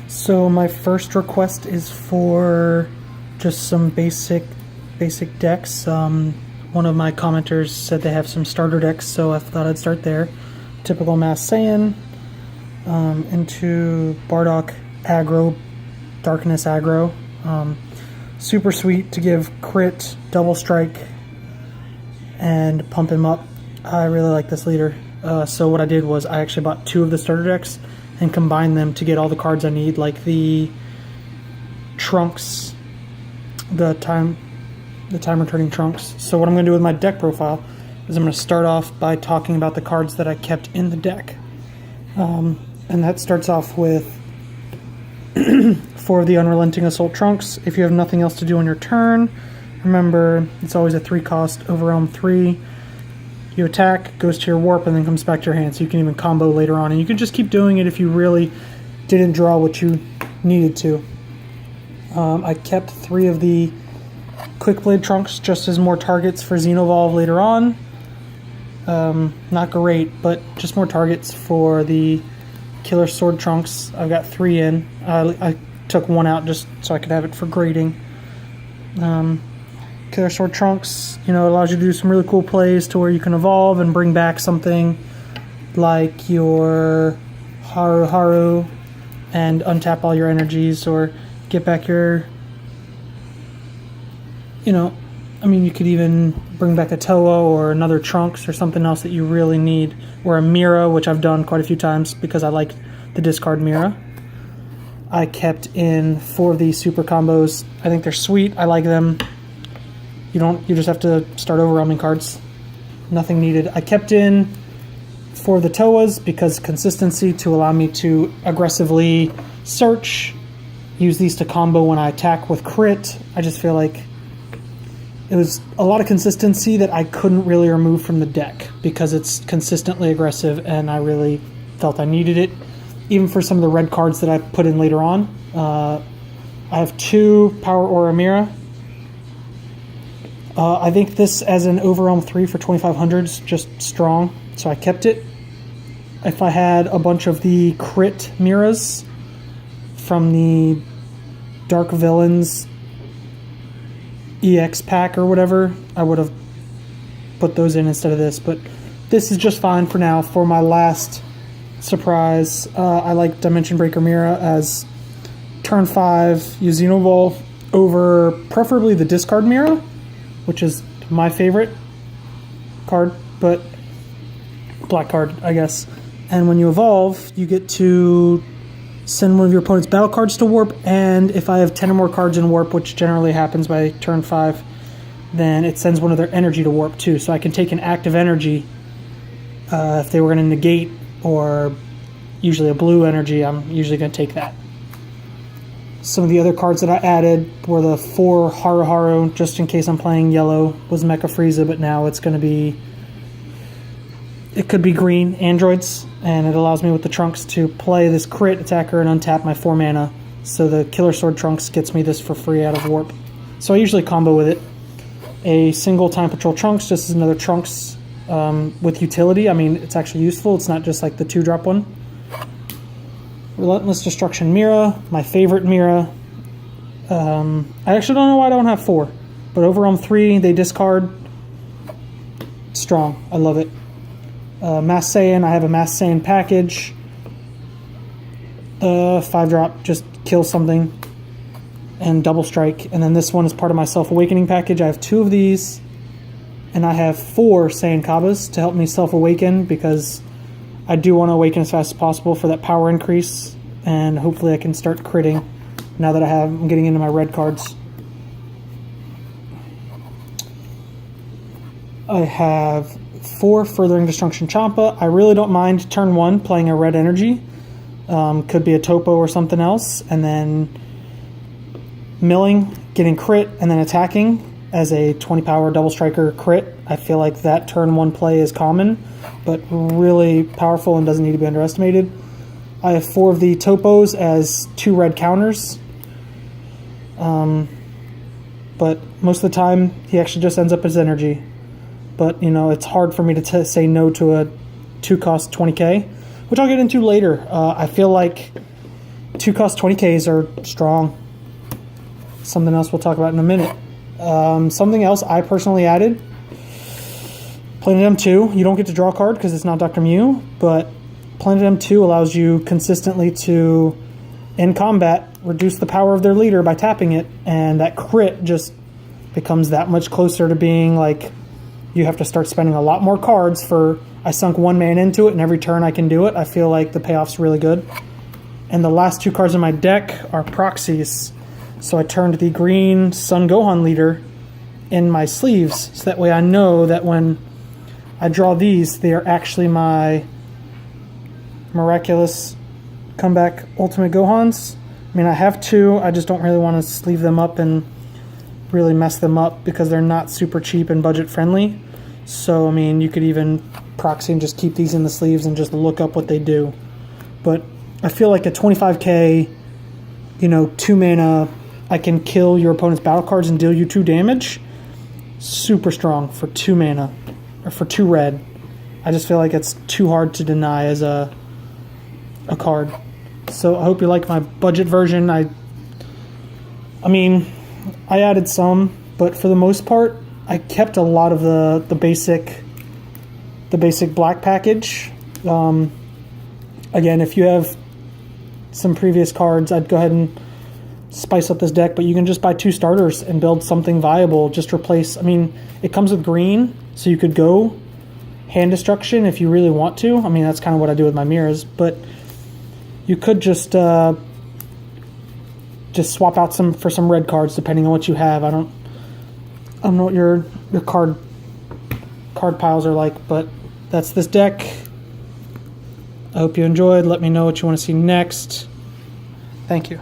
So my first request is for just some basic decks. One of my commenters said they have some starter decks, so I thought I'd start there. Typical Mass Saiyan, into Bardock aggro, Darkness aggro. Super sweet to give crit, double strike, and pump him up. I really like this leader. So what I did was I actually bought two of the starter decks and combined them to get all the cards I need, like the Trunks, the time returning Trunks. So what I'm going to do with my deck profile is I'm going to start off by talking about the cards that I kept in the deck. And that starts off with for the Unrelenting Assault Trunks. If you have nothing else to do on your turn, remember it's always a 3-cost Overwhelm 3. You attack, goes to your warp, and then comes back to your hand. So you can even combo later on, and you can just keep doing it if you really didn't draw what you needed to. I kept 3 of the Quick Blade Trunks just as more targets for Xenovolve later on. Not great, but just more targets for the Killer Sword Trunks. I've got 3 in. I took 1 out just so I could have it for grading. Killer Sword Trunks, it allows you to do some really cool plays to where you can evolve and bring back something like your Haru and untap all your energies, or get back your, you could even bring back a Toa or another Trunks or something else that you really need, or a Mira, which I've done quite a few times because I like the discard Mira. I kept in 4 of these super combos. I think they're sweet. I like them. You just have to start overwhelming cards. Nothing needed. I kept in 4 of the Toas because consistency, to allow me to aggressively search. Use these to combo when I attack with crit. I just feel like it was a lot of consistency that I couldn't really remove from the deck because it's consistently aggressive, and I really felt I needed it. Even for some of the red cards that I put in later on. I have 2 Power Aura Mira. I think this as an Overwhelm 3 for 2500 is just strong, so I kept it. If I had a bunch of the crit Miras from the Dark Villains EX pack or whatever, I would have put those in instead of this, but this is just fine for now. For my last surprise, I like Dimension Breaker Mira as turn 5, use Xenovolve over preferably the discard Mira, which is my favorite card, but black card, I guess. And when you evolve, you get to send one of your opponent's battle cards to warp, and if I have 10 or more cards in warp, which generally happens by turn 5, then it sends one of their energy to warp too. So I can take an active energy if they were going to negate, or usually a blue energy, I'm usually going to take that. Some of the other cards that I added were the 4 Haru, just in case I'm playing yellow, was Mecha Frieza, but now it's going to be, it could be green androids, and it allows me with the Trunks to play this crit attacker and untap my 4 mana, so the Killer Sword Trunks gets me this for free out of warp. So I usually combo with it. A single Time Patrol Trunks, just as another Trunks with utility. I mean, it's actually useful, it's not just like the 2-drop one. Relentless Destruction Mira, my favorite Mira. I actually don't know why I don't have 4, but Overwhelm 3, they discard. Strong, I love it. Mass Saiyan, I have a Mass Saiyan package. 5-drop, just kill something, and double strike. And then this one is part of my Self-Awakening package. I have 2 of these, and I have 4 Saiyan Kabas to help me self-awaken, because I do want to awaken as fast as possible for that power increase, and hopefully I can start critting now that I'm getting into my red cards. I have 4 Furthering Destruction Champa. I really don't mind turn 1 playing a red energy. Could be a Topo or something else, and then milling, getting crit, and then attacking as a 20 power double striker crit. I feel like that turn 1 play is common, but really powerful and doesn't need to be underestimated. I have 4 of the Topos as 2 red counters. But most of the time, he actually just ends up as energy. But, it's hard for me to say no to a 2-cost 20k, which I'll get into later. I feel like 2 cost 20Ks are strong. Something else we'll talk about in a minute. Something else I personally added, Planet M2. You don't get to draw a card because it's not Dr. Mew, but Planet M2 allows you consistently to, in combat, reduce the power of their leader by tapping it, and that crit just becomes that much closer to being like you have to start spending a lot more cards for, I sunk 1 mana into it and every turn I can do it. I feel like the payoff's really good. And the last 2 cards in my deck are proxies. So I turned the green Sun Gohan leader in my sleeves, so that way I know that when I draw these, they are actually my miraculous comeback Ultimate Gohans. I mean, I have 2, I just don't really want to sleeve them up and really mess them up because they're not super cheap and budget friendly. So, I mean, you could even proxy and just keep these in the sleeves and just look up what they do. But I feel like a 25k, 2 mana, I can kill your opponent's battle cards and deal you 2 damage. Super strong for 2 mana, or for 2 red. I just feel like it's too hard to deny as a card. So I hope you like my budget version. I mean, I added some, but for the most part, I kept a lot of the basic black package. Again, if you have some previous cards, I'd go ahead and spice up this deck, but you can just buy 2 starters and build something viable. Just replace, I mean, it comes with green, so you could go hand destruction if you really want to. I mean, that's kind of what I do with my mirrors, but you could just swap out for some red cards depending on what you have. I don't know what your card piles are like, but that's this deck. I hope you enjoyed. Let me know what you want to see next. Thank you.